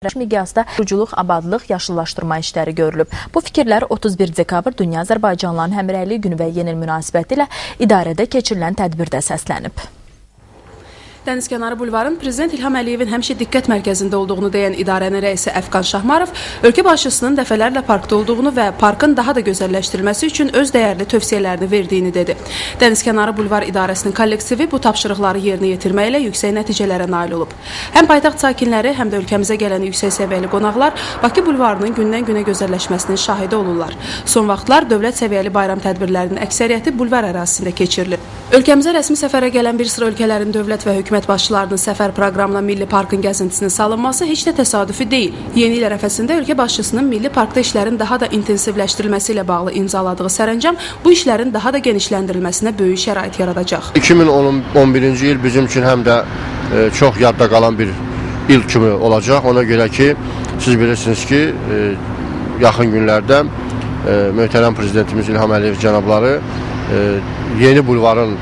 miqyasda quruculuq, abadlıq, yaşıllaşdırma işləri görülüb. Bu fikirlər 31 dekabr Dünya Azərbaycanlıların Həmrəylik günü və yeni il münasibəti ilə idarədə keçirilən tədbirdə səslənib. Dənizkənarı bulvarın Prezident İlham Əliyevin həmişə diqqət mərkəzində olduğunu deyən idarənin rəisi Əfqan Şahmarov, ölkə başçısının dəfələrlə parkda olduğunu və parkın daha da gözəlləşdirilməsi üçün öz dəyərli tövsiyələrini verdiyini dedi. Dənizkənarı bulvar idarəsinin kollektivi bu tapşırıqları yerinə yetirməklə yüksək nəticələrə nail olub. Həm paytaxt sakinləri, həm də ölkəmizə gələn yüksək səviyyəli qonaqlar Bakı bulvarının gündən-günə gözəlləşməsinin şahidi olurlar. Son vaxtlar dövlət səviyyəli bayram tədbirlərinin əksəriyyəti bulvar ərazisində keçirilir. Ölkəmizə rəsmi səfərə gələn bir sıra ölkələrin dövlət və hökumət başçılarının səfər proqramına Milli Parkın gəzintisinin salınması heç də təsadüfi deyil. Yeni il ərəfəsində ölkə başçısının Milli Parkda işlərin daha da intensivləşdirilməsi ilə bağlı imzaladığı sərəncam bu işlərin daha da genişləndirilməsinə böyük şərait yaradacaq. 2011-ci il bizim üçün həm də çox yadda qalan bir il kimi olacaq. Ona görə ki, siz bilirsiniz ki, yaxın günlərdə möhtərəm Prezidentimiz İlham Əliyev cənabları yeni bulvarın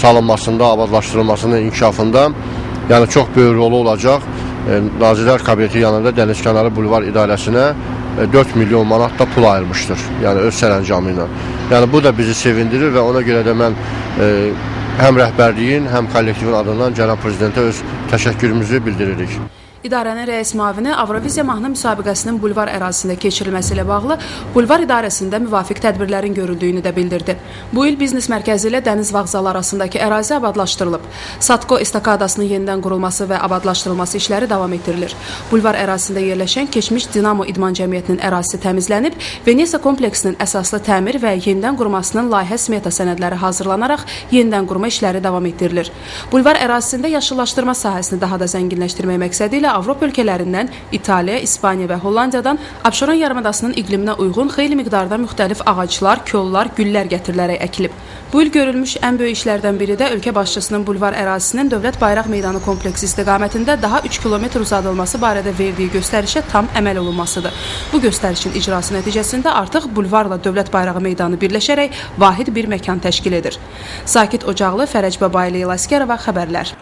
salınmasında, abadlaşdırılmasının inkişafında yəni çox böyük rolu olacaq. Nazirlər Kabineti yanında Dənizkənarı bulvar idarəsinə 4 milyon manat da pul ayırmışdır. Yəni öz sərəncamı ilə. Yəni bu da bizi sevindirir və ona görə də mən həm rəhbərliyin, həm kollektivin adından cənab prezidentə öz təşəkkürümüzü bildiririk. İdarənin rəis müavini Avroviziya mahnı müsabiqəsinin bulvar ərazisində keçirilməsi ilə bağlı bulvar idarəsində müvafiq tədbirlərin görüldüyünü də bildirdi. Bu il biznes mərkəzi ilə dəniz vağzalı arasındakı ərazi abadlaşdırılıb. Satko estakadasının yenidən qurulması və abadlaşdırılması işləri davam etdirilir. Bulvar ərazisində yerləşən keçmiş Dinamo İdman Cəmiyyətinin ərazisi təmizlənib, Venesiya kompleksinin əsaslı təmir və yenidən qurmasının layihə smeta sənədləri hazırlanaraq yenidən qurma işləri davam etdirilir. Bulvar ərazisində yaşıllaşdırma sahəsini daha da zənginləşdirmək məqsədi ilə Avropa ölkələrindən İtaliya, İspaniya və Hollandiyadan Abşeron yarımadasının iqliminə uyğun xeyli miqdarda müxtəlif ağaclar, kollar, güllər gətirilərək əkilib. Bu il görülmüş ən böyük işlərdən biri də ölkə başçısının bulvar ərazisinin Dövlət Bayraq Meydanı kompleksi istiqamətində daha 3 kilometr uzadılması barədə verdiyi göstərişə tam əməl olunmasıdır. Bu göstərişin icrası nəticəsində artıq bulvarla Dövlət Bayrağı Meydanı birləşərək vahid bir məkan təşkil edir. Sakit Ocaqlı, Fərəc Babaylı, İlaskərova xəbərlər.